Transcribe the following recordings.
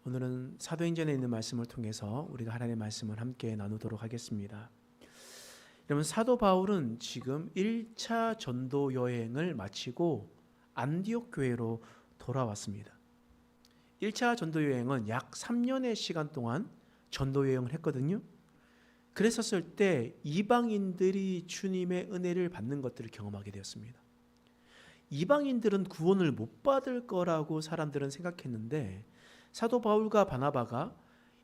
오늘은 사도행전에 있는 말씀을 통해서 우리가 하나님의 말씀을 함께 나누도록 하겠습니다. 여러분, 사도 바울은 지금 1차 전도 여행을 마치고 안디옥 교회로 돌아왔습니다. 1차 전도 여행은 약 3년의 시간 동안 전도 여행을 했거든요. 그랬었을 때 이방인들이 주님의 은혜를 받는 것들을 경험하게 되었습니다. 이방인들은 구원을 못 받을 거라고 사람들은 생각했는데 사도 바울과 바나바가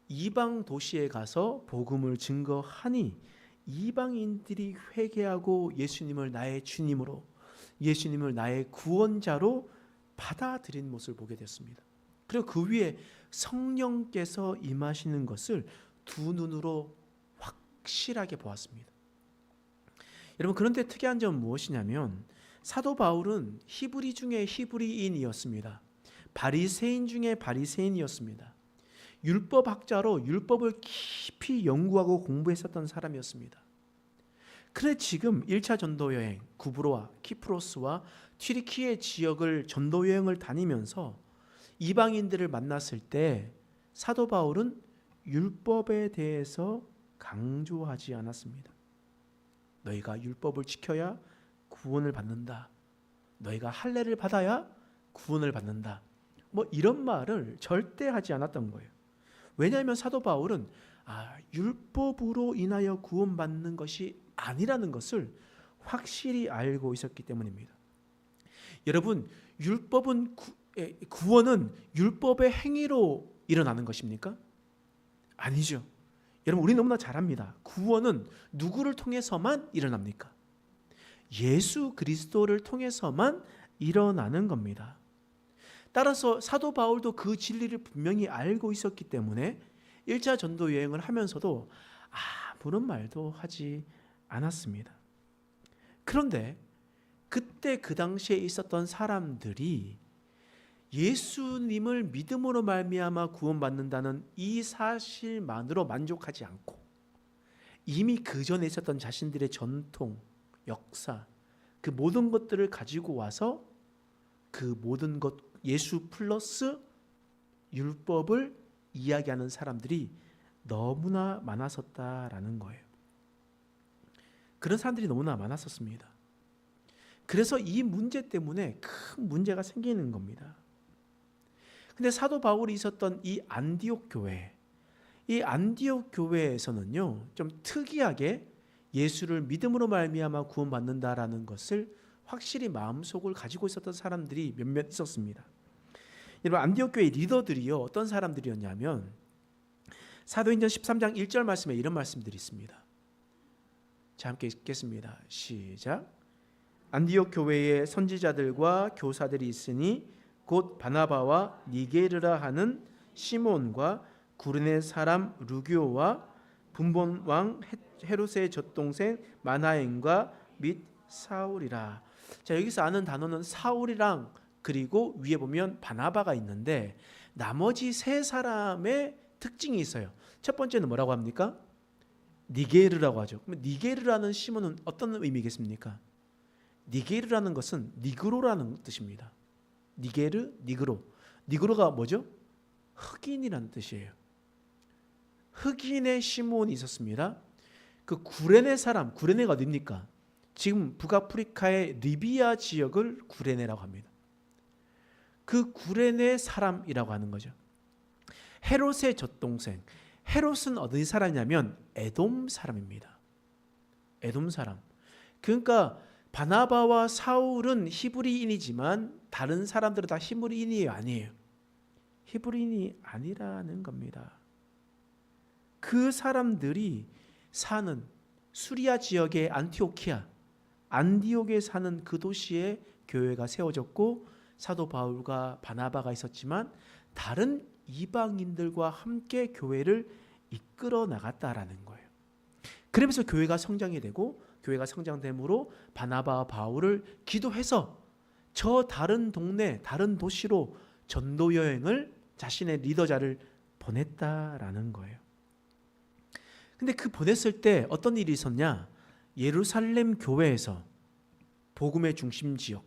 이방 도시에 가서 복음을 증거하니 이방인들이 회개하고 예수님을 나의 주님으로, 예수님을 나의 구원자로 받아들인 모습을 보게 됐습니다. 그리고 그 위에 성령께서 임하시는 것을 두 눈으로 확실하게 보았습니다. 여러분, 그런데 특이한 점은 무엇이냐면 사도 바울은 히브리 중에 히브리인이었습니다. 바리새인 중에 바리새인이었습니다. 율법학자로 율법을 깊이 연구하고 공부했었던 사람이었습니다. 그래 지금 1차 전도여행 구브로와 키프로스와 튀르키예 지역을 전도여행을 다니면서 이방인들을 만났을 때 사도 바울은 율법에 대해서 강조하지 않았습니다. 너희가 율법을 지켜야 구원을 받는다. 너희가 할례를 받아야 구원을 받는다. 이런 말을 절대 하지 않았던 거예요. 왜냐하면 사도 바울은 율법으로 인하여 구원받는 것이 아니라는 것을 확실히 알고 있었기 때문입니다. 여러분, 구원은 율법의 행위로 일어나는 것입니까? 아니죠. 여러분, 우리 너무나 잘 압니다. 구원은 누구를 통해서만 일어납니까? 예수 그리스도를 통해서만 일어나는 겁니다. 따라서 사도 바울도 그 진리를 분명히 알고 있었기 때문에 1차 전도 여행을 하면서도 아무런 말도 하지 않았습니다. 그런데 그때 그 당시에 있었던 사람들이 예수님을 믿음으로 말미암아 구원받는다는 이 사실만으로 만족하지 않고 이미 그 전에 있었던 자신들의 전통, 역사, 그 모든 것들을 가지고 와서 그 모든 것, 예수 플러스 율법을 이야기하는 사람들이 너무나 많았었다라는 거예요. 그런 사람들이 너무나 많았었습니다. 그래서 이 문제 때문에 큰 문제가 생기는 겁니다. 근데 사도 바울이 있었던 이 안디옥 교회, 이 안디옥 교회에서는요, 좀 특이하게 예수를 믿음으로 말미암아 구원받는다라는 것을 확실히 마음속을 가지고 있었던 사람들이 몇몇 있었습니다. 여러분, 안디옥 교회 리더들이요, 어떤 사람들이었냐면 사도행전 13장 1절 말씀에 이런 말씀들이 있습니다. 자, 함께 읽겠습니다. 시작. 안디옥 교회에 선지자들과 교사들이 있으니 곧 바나바와 니게르라 하는 시몬과 구레네 사람 루교와 분본 왕 헤롯의 젖동생 마나엔과 및 사울이라. 자, 여기서 아는 단어는 사울이랑 그리고 위에 보면 바나바가 있는데 나머지 세 사람의 특징이 있어요. 첫 번째는 뭐라고 합니까? 니게르라고 하죠. 그럼 니게르라는 시몬은 어떤 의미겠습니까? 니게르라는 것은 니그로라는 뜻입니다. 니게르, 니그로. 니그로가 뭐죠? 흑인이라는 뜻이에요. 흑인의 시몬이 있었습니다. 그 구레네 사람, 구레네가 어디입니까? 지금 북아프리카의 리비아 지역을 구레네라고 합니다. 그 구레네 사람이라고 하는 거죠. 헤롯의 젖동생. 헤롯은 어디 사람이냐면 에돔 사람입니다. 에돔 사람. 그러니까 바나바와 사울은 히브리인이지만 다른 사람들은 다 히브리인이 아니에요. 히브리인이 아니라는 겁니다. 그 사람들이 사는 수리아 지역의 안티오키아, 안디옥에 사는 그 도시에 교회가 세워졌고 사도 바울과 바나바가 있었지만 다른 이방인들과 함께 교회를 이끌어 나갔다라는 거예요. 그러면서 교회가 성장이 되고 교회가 성장됨으로 바나바와 바울을 기도해서 저 다른 동네, 다른 도시로 전도 여행을 자신의 리더자를 보냈다라는 거예요. 근데 그 보냈을 때 어떤 일이 있었냐? 예루살렘 교회에서 복음의 중심 지역,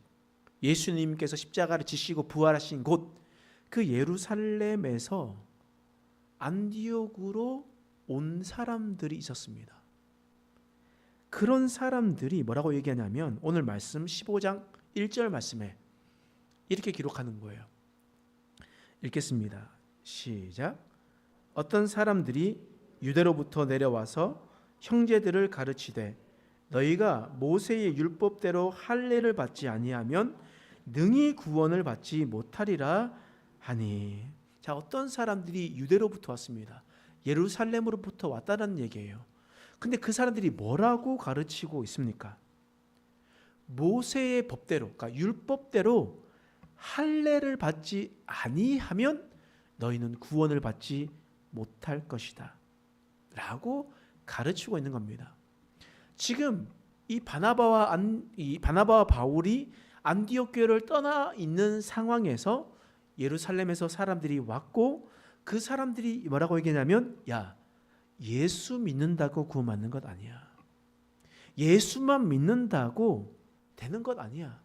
예수님께서 십자가를 지시고 부활하신 곳, 그 예루살렘에서 안디옥으로 온 사람들이 있었습니다. 그런 사람들이 뭐라고 얘기하냐면 오늘 말씀 15장 1절 말씀에 이렇게 기록하는 거예요. 읽겠습니다. 시작. 어떤 사람들이 유대로부터 내려와서 형제들을 가르치되 너희가 모세의 율법대로 할례를 받지 아니하면 능히 구원을 받지 못하리라 하니. 자, 어떤 사람들이 유대로부터 왔습니다. 예루살렘으로부터 왔다는 얘기예요. 근데 그 사람들이 뭐라고 가르치고 있습니까? 모세의 법대로, 그러니까 율법대로 할례를 받지 아니하면 너희는 구원을 받지 못할 것이다 라고 가르치고 있는 겁니다. 지금 이 바나바와 바울이 안디옥 교회를 떠나 있는 상황에서 예루살렘에서 사람들이 왔고 그 사람들이 뭐라고 얘기하냐면 야, 예수 믿는다고 구원받는 것 아니야. 예수만 믿는다고 되는 것 아니야.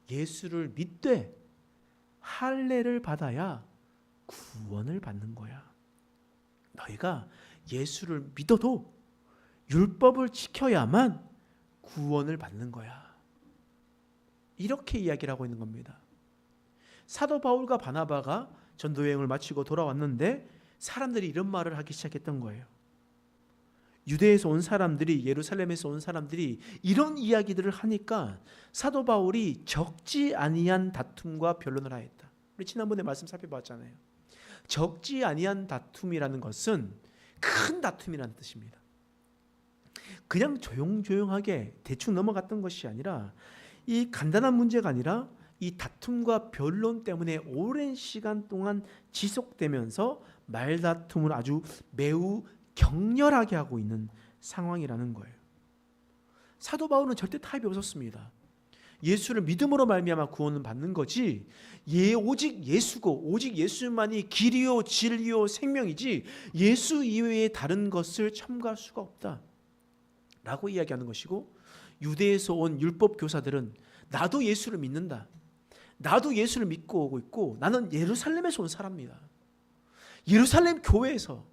예수를 믿되 할례를 받아야 구원을 받는 거야. 너희가 예수를 믿어도 율법을 지켜야만 구원을 받는 거야. 이렇게 이야기를 하고 있는 겁니다. 사도 바울과 바나바가 전도 여행을 마치고 돌아왔는데 사람들이 이런 말을 하기 시작했던 거예요. 유대에서 온 사람들이, 예루살렘에서 온 사람들이 이런 이야기들을 하니까 사도 바울이 적지 아니한 다툼과 변론을 하였다. 우리 지난번에 말씀 살펴봤잖아요. 적지 아니한 다툼이라는 것은 큰 다툼이라는 뜻입니다. 그냥 조용조용하게 대충 넘어갔던 것이 아니라 이 간단한 문제가 아니라 이 다툼과 변론 때문에 오랜 시간 동안 지속되면서 말다툼을 아주 매우 격렬하게 하고 있는 상황이라는 거예요. 사도 바울은 절대 타협이 없었습니다. 예수를 믿음으로 말미암아 구원은 받는 거지 오직 예수고 오직 예수만이 길이요 진리요 생명이지 예수 이외에 다른 것을 첨가할 수가 없다 라고 이야기하는 것이고, 유대에서 온 율법 교사들은 나도 예수를 믿는다, 나도 예수를 믿고 오고 있고 나는 예루살렘에서 온 사람입니다. 예루살렘 교회에서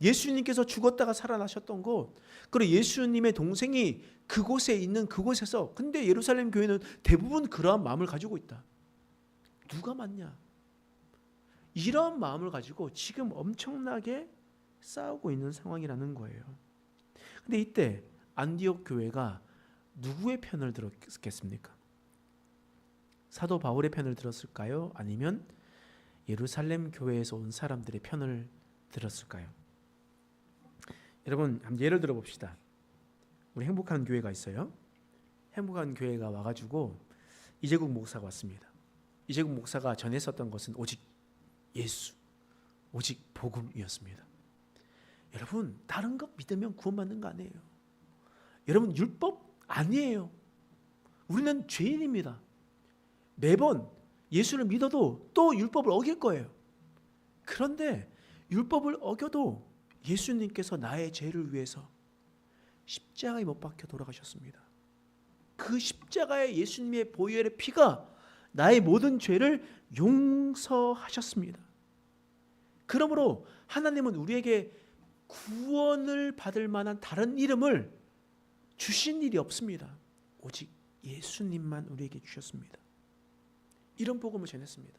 예수님께서 죽었다가 살아나셨던 곳, 그리고 예수님의 동생이 그곳에 있는 그곳에서, 근데 예루살렘 교회는 대부분 그러한 마음을 가지고 있다. 누가 맞냐? 이런 마음을 가지고 지금 엄청나게 싸우고 있는 상황이라는 거예요. 근데 이때 안디옥 교회가 누구의 편을 들었겠습니까? 사도 바울의 편을 들었을까요? 아니면 예루살렘 교회에서 온 사람들의 편을 들었을까요? 여러분, 한번 예를 들어 봅시다. 우리 행복한 교회가 있어요. 행복한 교회가 와가지고 이재국 목사가 왔습니다. 이재국 목사가 전했었던 것은 오직 예수, 오직 복음이었습니다. 여러분, 다른 것 믿으면 구원받는 거 아니에요. 여러분, 율법 아니에요. 우리는 죄인입니다. 매번 예수를 믿어도 또 율법을 어길 거예요. 그런데 율법을 어겨도 예수님께서 나의 죄를 위해서 십자가에 못 박혀 돌아가셨습니다. 그 십자가의 예수님의 보혈의 피가 나의 모든 죄를 용서하셨습니다. 그러므로 하나님은 우리에게 구원을 받을 만한 다른 이름을 주신 일이 없습니다. 오직 예수님만 우리에게 주셨습니다. 이런 복음을 전했습니다.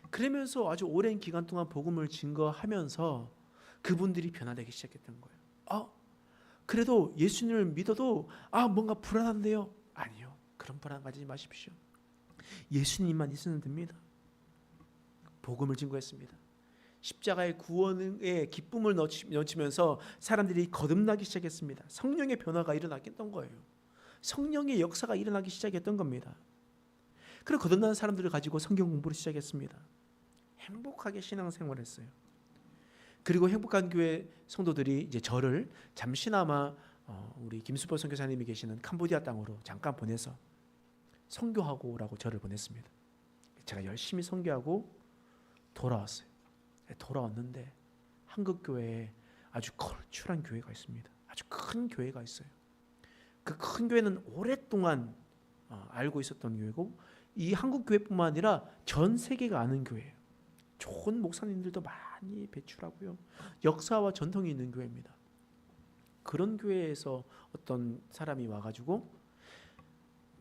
그러면서 아주 오랜 기간 동안 복음을 증거하면서 그분들이 변화되기 시작했던 거예요. 그래도 예수님을 믿어도 뭔가 불안한데요. 아니요, 그런 불안 가지지 마십시오. 예수님만 있으면 됩니다. 복음을 증거했습니다. 십자가의 구원의 기쁨을 넘치면서 사람들이 거듭나기 시작했습니다. 성령의 변화가 일어나겠던 거예요. 성령의 역사가 일어나기 시작했던 겁니다. 그리고 거듭난 사람들을 가지고 성경 공부를 시작했습니다. 행복하게 신앙생활을 했어요. 그리고 행복한 교회 성도들이 이제 저를 잠시나마 우리 김수보 선교사님이 계시는 캄보디아 땅으로 잠깐 보내서 선교하고 오라고 저를 보냈습니다. 제가 열심히 선교하고 돌아왔어요. 돌아왔는데 한국 교회에 아주 걸출한 교회가 있습니다. 아주 큰 교회가 있어요. 그 큰 교회는 오랫동안 알고 있었던 교회고, 이 한국 교회뿐만 아니라 전 세계가 아는 교회예요. 좋은 목사님들도 많이 배출하고요. 역사와 전통이 있는 교회입니다. 그런 교회에서 어떤 사람이 와가지고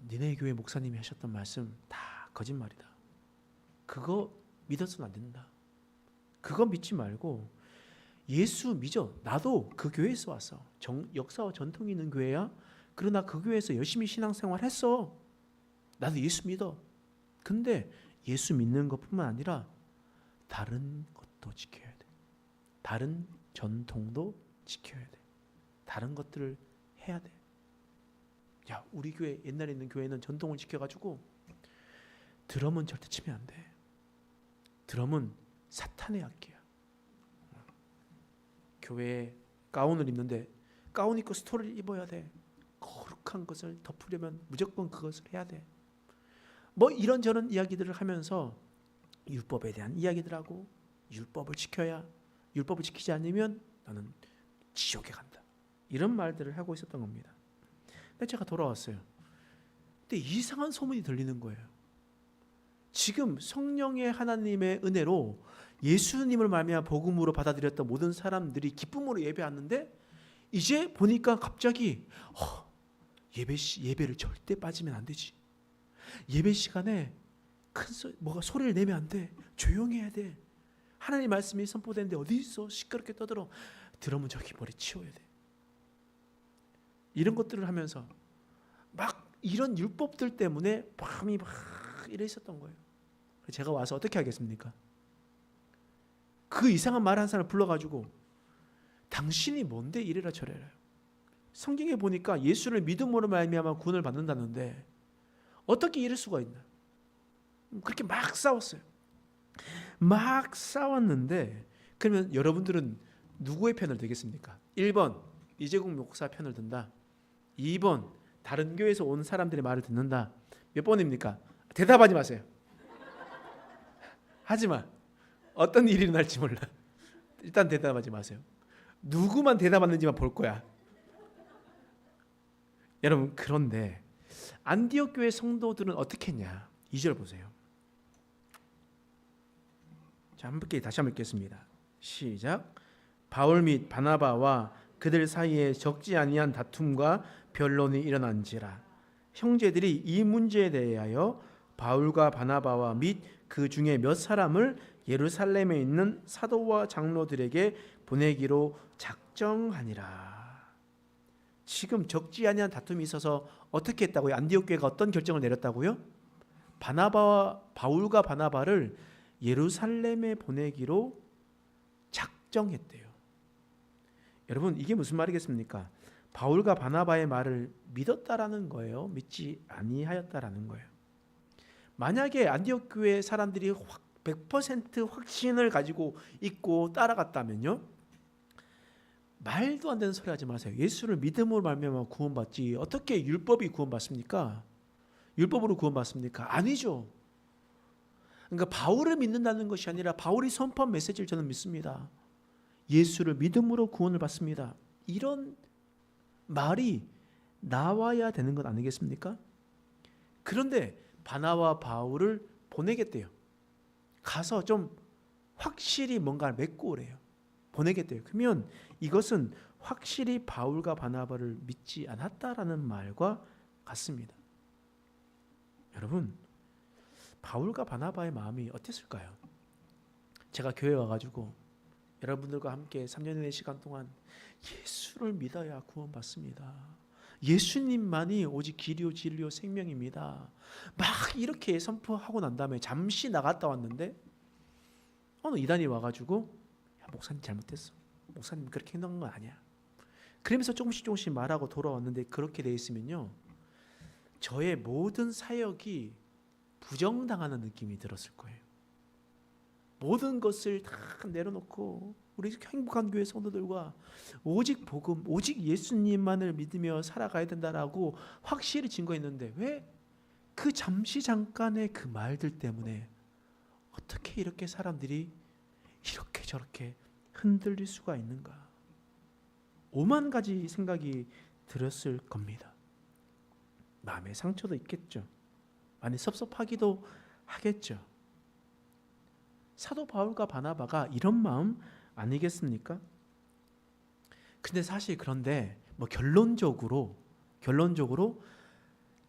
니네 교회 목사님이 하셨던 말씀 다 거짓말이다. 그거 믿어서는 안 된다. 그거 믿지 말고 예수 믿어. 나도 그 교회에서 왔어. 역사와 전통이 있는 교회야. 그러나 그 교회에서 열심히 신앙생활 했어. 나도 예수 믿어. 근데 예수 믿는 것뿐만 아니라 다른 것도 지켜야 돼. 다른 전통도 지켜야 돼. 다른 것들을 해야 돼. 야, 우리 교회 옛날에 있는 교회는 전통을 지켜가지고 드럼은 절대 치면 안 돼. 드럼은 사탄의 악기야. 교회에 가운을 입는데 가운 입고 스토리를 입어야 돼. 거룩한 것을 덮으려면 무조건 그것을 해야 돼. 뭐 이런저런 이야기들을 하면서 율법에 대한 이야기들 하고 율법을 지켜야, 율법을 지키지 않으면 너는 지옥에 간다. 이런 말들을 하고 있었던 겁니다. 근데 제가 돌아왔어요. 근데 이상한 소문이 들리는 거예요. 지금 성령의 하나님의 은혜로 예수님을 말미암아 복음으로 받아들였던 모든 사람들이 기쁨으로 예배하는데 이제 보니까 갑자기 예배를 절대 빠지면 안 되지. 예배 시간에 뭐가 소리를 내면 안 돼. 조용히 해야 돼. 하나님 말씀이 선포되는데 어디 있어? 시끄럽게 떠들어. 드럼은 저기 머리 치워야 돼. 이런 것들을 하면서 막 이런 율법들 때문에 밤이 막 이래 있었던 거예요. 제가 와서 어떻게 하겠습니까? 그 이상한 말 한 사람을 불러가지고 당신이 뭔데 이래라 저래라. 성경에 보니까 예수를 믿음으로 말미암아 구원을 받는다는데 어떻게 이럴 수가 있나? 그렇게 막 싸웠어요. 막 싸웠는데 그러면 여러분들은 누구의 편을 들겠습니까? 1번 이재국 목사 편을 든다. 2번 다른 교회에서 온 사람들의 말을 듣는다. 몇 번입니까? 대답하지 마세요. 하지마. 어떤 일이 일어날지 몰라. 일단 대답하지 마세요. 누구만 대답하는지만 볼 거야. 여러분, 그런데 안디옥 교회 성도들은 어떻게 했냐? 2절 보세요. 자, 함께 다시 한번 읽겠습니다. 시작. 바울 및 바나바와 그들 사이에 적지 아니한 다툼과 변론이 일어난지라. 형제들이 이 문제에 대하여 바울과 바나바와 및 그 중에 몇 사람을 예루살렘에 있는 사도와 장로들에게 보내기로 작정하니라. 지금 적지 아니한 다툼이 있어서 어떻게 했다고요? 안디옥 교회가 어떤 결정을 내렸다고요? 바울과 바나바를 예루살렘에 보내기로 작정했대요. 여러분, 이게 무슨 말이겠습니까? 바울과 바나바의 말을 믿었다라는 거예요? 믿지 아니하였다라는 거예요? 만약에 안디옥 교회 사람들이 100% 확신을 가지고 있고 따라갔다면요, 말도 안 되는 소리 하지 마세요. 예수를 믿음으로 말미암아 구원받지 어떻게 율법이 구원받습니까? 율법으로 구원받습니까? 아니죠. 그러니까 바울을 믿는다는 것이 아니라 바울이 선포한 메시지를 저는 믿습니다. 예수를 믿음으로 구원을 받습니다. 이런 말이 나와야 되는 것 아니겠습니까? 그런데 바나와 바울을 보내겠대요. 가서 좀 확실히 뭔가를 맺고 오래요. 보내겠대요. 그러면 이것은 확실히 바울과 바나바를 믿지 않았다라는 말과 같습니다. 여러분, 바울과 바나바의 마음이 어땠을까요? 제가 교회 와가지고 여러분들과 함께 3년의 시간 동안 예수를 믿어야 구원받습니다. 예수님만이 오직 길이요 진리요 생명입니다. 막 이렇게 선포하고 난 다음에 잠시 나갔다 왔는데 어느 이단이 와가지고 야, 목사님 잘못했어. 목사님 그렇게 행동한 건 아니야. 그러면서 조금씩 말하고 돌아왔는데 그렇게 돼 있으면요, 저의 모든 사역이 부정당하는 느낌이 들었을 거예요. 모든 것을 다 내려놓고 우리 행복한 교회 성도들과 오직 복음, 오직 예수님만을 믿으며 살아가야 된다라고 확실히 증거했는데 왜 그 잠깐의 그 말들 때문에 어떻게 이렇게 사람들이 이렇게 저렇게 흔들릴 수가 있는가? 오만 가지 생각이 들었을 겁니다. 마음의 상처도 있겠죠. 많이 섭섭하기도 하겠죠. 사도 바울과 바나바가 이런 마음 아니겠습니까? 근데 사실 그런데 뭐 결론적으로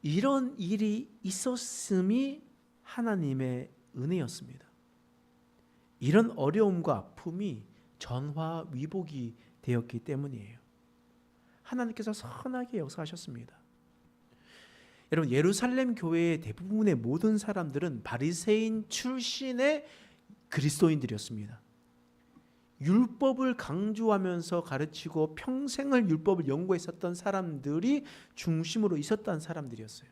이런 일이 있었음이 하나님의 은혜였습니다. 이런 어려움과 아픔이 전화위복이 되었기 때문이에요. 하나님께서 선하게 역사하셨습니다. 여러분, 예루살렘 교회의 대부분의 모든 사람들은 바리새인 출신의 그리스도인들이었습니다. 율법을 강조하면서 가르치고 평생을 율법을 연구했었던 사람들이 중심으로 있었던 사람들이었어요.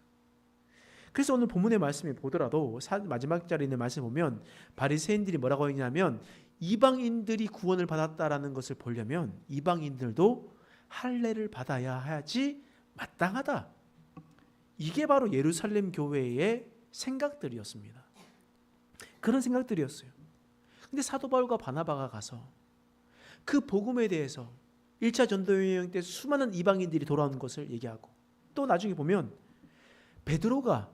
그래서 오늘 본문의 말씀을 보더라도 마지막 자리에 있는 말씀 보면 바리새인들이 뭐라고 했냐면 이방인들이 구원을 받았다라는 것을 보려면 이방인들도 할례를 받아야 하지 마땅하다. 이게 바로 예루살렘 교회의 생각들이었습니다. 그런 생각들이었어요. 근데 사도 바울과 바나바가 가서 그 복음에 대해서 1차 전도여행 때 수많은 이방인들이 돌아온 것을 얘기하고, 또 나중에 보면 베드로가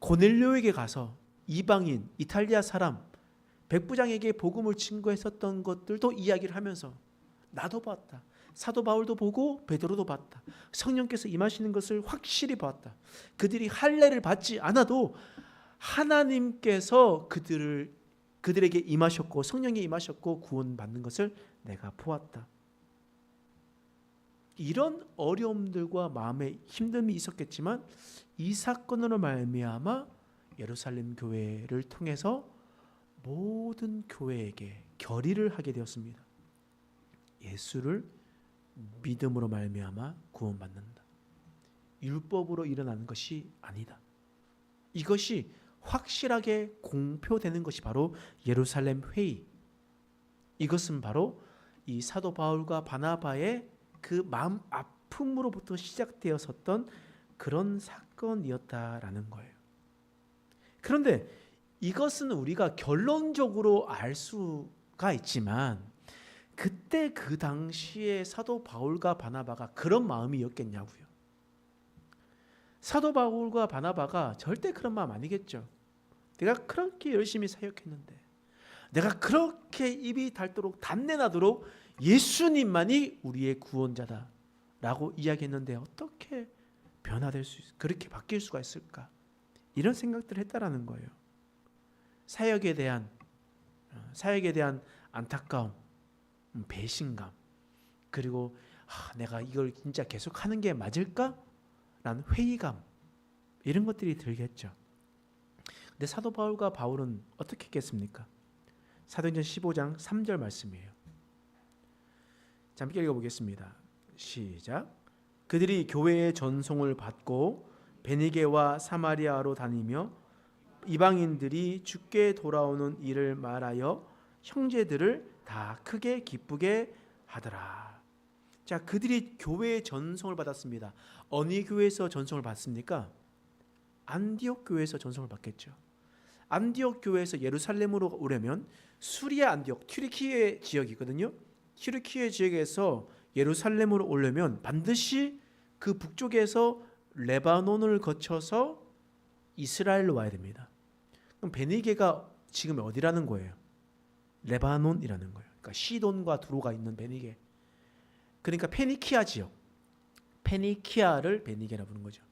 고넬료에게 가서 이방인, 이탈리아 사람, 백부장에게 복음을 증거했었던 것들도 이야기를 하면서 나도 봤다. 사도 바울도 보고 베드로도 봤다. 성령께서 임하시는 것을 확실히 봤다. 그들이 할례를 받지 않아도 하나님께서 그들에게 임하셨고 성령이 임하셨고 구원받는 것을 내가 보았다. 이런 어려움들과 마음의 힘듦이 있었겠지만 이 사건으로 말미암아 예루살렘 교회를 통해서 모든 교회에게 결의를 하게 되었습니다. 예수를 믿음으로 말미암아 구원받는다. 율법으로 일어나는 것이 아니다. 이것이 확실하게 공표되는 것이 바로 예루살렘 회의. 이것은 바로 이 사도 바울과 바나바의 그 마음 아픔으로부터 시작되었었던 그런 사건이었다라는 거예요. 그런데 이것은 우리가 결론적으로 알 수가 있지만 그때 그 당시에 사도 바울과 바나바가 그런 마음이었겠냐고요. 사도 바울과 바나바가 절대 그런 마음 아니겠죠. 내가 그렇게 열심히 사역했는데, 내가 그렇게 입이 닳도록 단내나도록 예수님만이 우리의 구원자다 라고 이야기했는데 어떻게 변화될 수 있을까? 그렇게 바뀔 수가 있을까? 이런 생각들을 했다라는 거예요. 사역에 대한 안타까움, 배신감, 그리고 내가 이걸 진짜 계속 하는 게 맞을까? 라는 회의감, 이런 것들이 들겠죠. 근데 사도 바울과 바울은 어떻게 했겠습니까? 사도행전 15장 3절 말씀이에요. 잠깐 읽어보겠습니다. 시작. 그들이 교회의 전송을 받고 베니게와 사마리아로 다니며 이방인들이 주께 돌아오는 일을 말하여 형제들을 다 크게 기쁘게 하더라. 자, 그들이 교회의 전송을 받았습니다. 어느 교회에서 전송을 받습니까? 안디옥 교회에서 전송을 받겠죠. 안디옥 교회에서 예루살렘으로 오려면 수리아 안디옥, 튀르키예 지역이거든요. 튀르키예 지역에서 예루살렘으로 오려면 반드시 그 북쪽에서 레바논을 거쳐서 이스라엘로 와야 됩니다. 그럼 베니게가 지금 어디라는 거예요? 레바논이라는 거예요. 그러니까 시돈과 두로가 있는 베니게. 그러니까 페니키아 지역, 페니키아를 베니게라 부르는 거죠.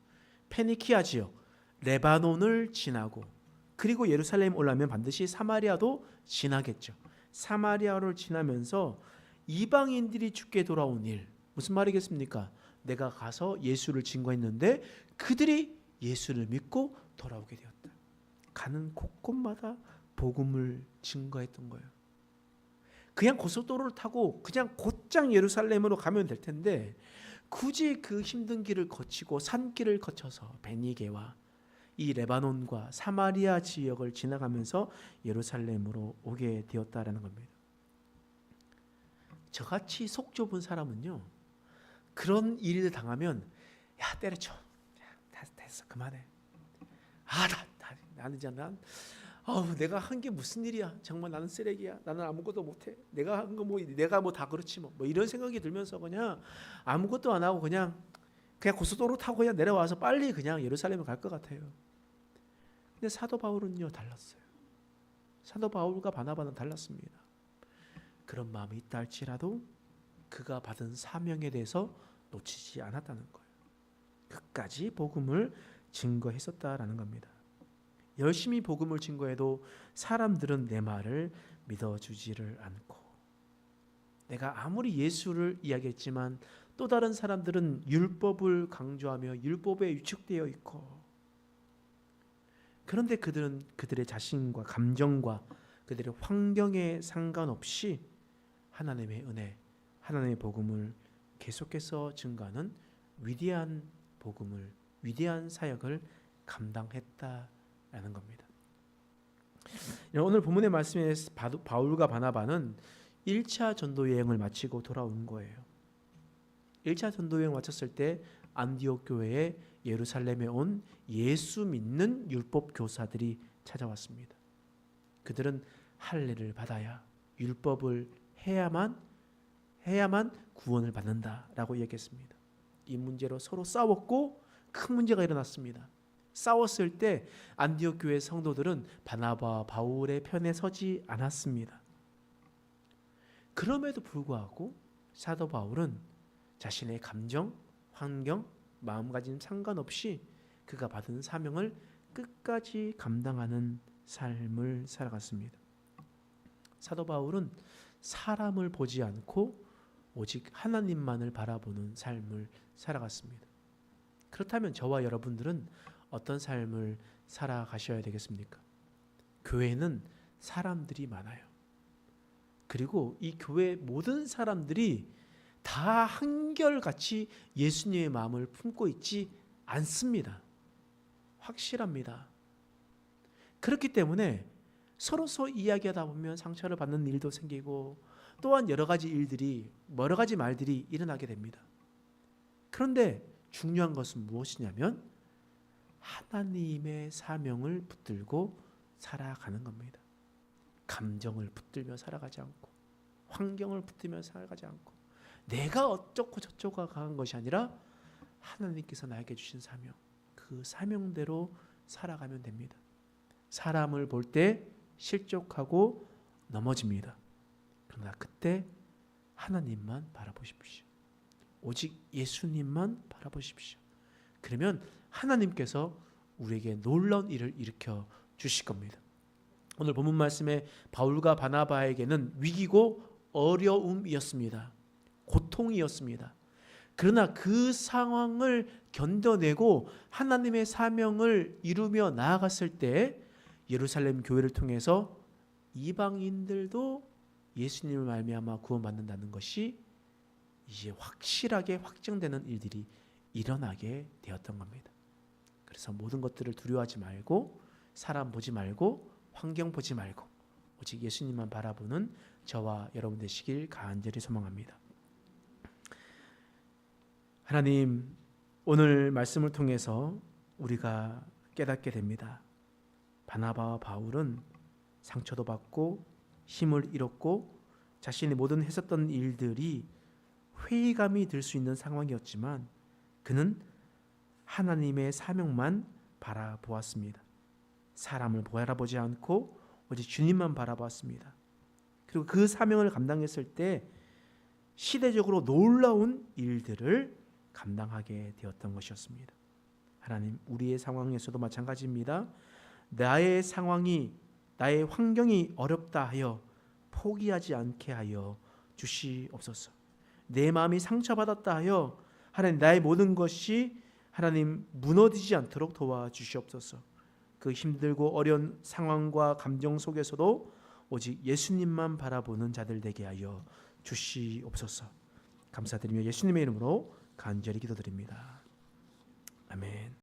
페니키아 지역, 레바논을 지나고, 그리고 예루살렘 올라면 반드시 사마리아도 지나겠죠. 사마리아를 지나면서 이방인들이 주께 돌아온 일, 무슨 말이겠습니까? 내가 가서 예수를 증거했는데 그들이 예수를 믿고 돌아오게 되었다. 가는 곳곳마다 복음을 증거했던 거예요. 그냥 고속도로를 타고 그냥 곧장 예루살렘으로 가면 될 텐데 굳이 그 힘든 길을 거치고 산길을 거쳐서 베니게와 이 레바논과 사마리아 지역을 지나가면서 예루살렘으로 오게 되었다라는 겁니다. 저같이 속 좁은 사람은요, 그런 일을 당하면 야 때려쳐, 야, 됐어 그만해. 나는 내가 한 게 무슨 일이야? 정말 나는 쓰레기야. 나는 아무것도 못해. 내가 한 거 내가 다 그렇지 뭐 이런 생각이 들면서 그냥 아무것도 안 하고 그냥 고속도로 타고 그냥 내려와서 빨리 그냥 예루살렘에 갈 것 같아요. 근데 사도 바울은요 달랐어요. 사도 바울과 바나바는 달랐습니다. 그런 마음이 있다 할지라도 그가 받은 사명에 대해서 놓치지 않았다는 거예요. 끝까지 복음을 증거했었다라는 겁니다. 열심히 복음을 증거해도 사람들은 내 말을 믿어주지를 않고, 내가 아무리 예수를 이야기했지만 또 다른 사람들은 율법을 강조하며 율법에 위축되어 있고, 그런데 그들은 그들의 자신과 감정과 그들의 환경에 상관없이 하나님의 은혜, 하나님의 복음을 계속해서 증거하는 위대한 복음을, 위대한 사역을 감당했다라는 겁니다. 오늘 본문의 말씀에 바울과 바나바는 1차 전도 여행을 마치고 돌아온 거예요. 1차 전도 여행을 마쳤을 때 안디옥 교회에 예루살렘에 온 예수 믿는 율법 교사들이 찾아왔습니다. 그들은 할례를 받아야, 율법을 해야만 구원을 받는다라고 얘기했습니다. 이 문제로 서로 싸웠고 큰 문제가 일어났습니다. 싸웠을 때 안디옥 교회 성도들은 바나바와 바울의 편에 서지 않았습니다. 그럼에도 불구하고 사도 바울은 자신의 감정, 환경, 마음가짐 상관없이 그가 받은 사명을 끝까지 감당하는 삶을 살아갔습니다. 사도 바울은 사람을 보지 않고 오직 하나님만을 바라보는 삶을 살아갔습니다. 그렇다면 저와 여러분들은 어떤 삶을 살아가셔야 되겠습니까? 교회는 사람들이 많아요. 그리고 이 교회 모든 사람들이 다 한결같이 예수님의 마음을 품고 있지 않습니다. 확실합니다. 그렇기 때문에 서로 이야기하다 보면 상처를 받는 일도 생기고 또한 여러 가지 말들이 일어나게 됩니다. 그런데 중요한 것은 무엇이냐면 하나님의 사명을 붙들고 살아가는 겁니다. 감정을 붙들며 살아가지 않고, 환경을 붙들며 살아가지 않고, 내가 어쩌고 저쩌고 한 것이 아니라 하나님께서 나에게 주신 사명, 그 사명대로 살아가면 됩니다. 사람을 볼 때 실족하고 넘어집니다. 그러나 그때 하나님만 바라보십시오. 오직 예수님만 바라보십시오. 그러면 하나님께서 우리에게 놀라운 일을 일으켜 주실 겁니다. 오늘 본문 말씀에 바울과 바나바에게는 위기고 어려움이었습니다. 고통이었습니다. 그러나 그 상황을 견뎌내고 하나님의 사명을 이루며 나아갔을 때 예루살렘 교회를 통해서 이방인들도 예수님을 말미암아 구원받는다는 것이 이제 확실하게 확정되는 일들이 일어나게 되었던 겁니다. 그래서 모든 것들을 두려워하지 말고, 사람 보지 말고, 환경 보지 말고 오직 예수님만 바라보는 저와 여러분 되시길 간절히 소망합니다. 하나님, 오늘 말씀을 통해서 우리가 깨닫게 됩니다. 바나바와 바울은 상처도 받고 힘을 잃었고 자신이 모든 했었던 일들이 회의감이 들 수 있는 상황이었지만 그는 하나님의 사명만 바라보았습니다. 사람을 바라보지 않고 오직 주님만 바라보았습니다. 그리고 그 사명을 감당했을 때 시대적으로 놀라운 일들을 감당하게 되었던 것이었습니다. 하나님, 우리의 상황에서도 마찬가지입니다. 나의 상황이, 나의 환경이 어렵다 하여 포기하지 않게 하여 주시옵소서. 내 마음이 상처받았다 하여 하나님, 나의 모든 것이 하나님 무너지지 않도록 도와주시옵소서. 그 힘들고 어려운 상황과 감정 속에서도 오직 예수님만 바라보는 자들 되게 하여 주시옵소서. 감사드리며 예수님의 이름으로 간절히 기도드립니다. 아멘.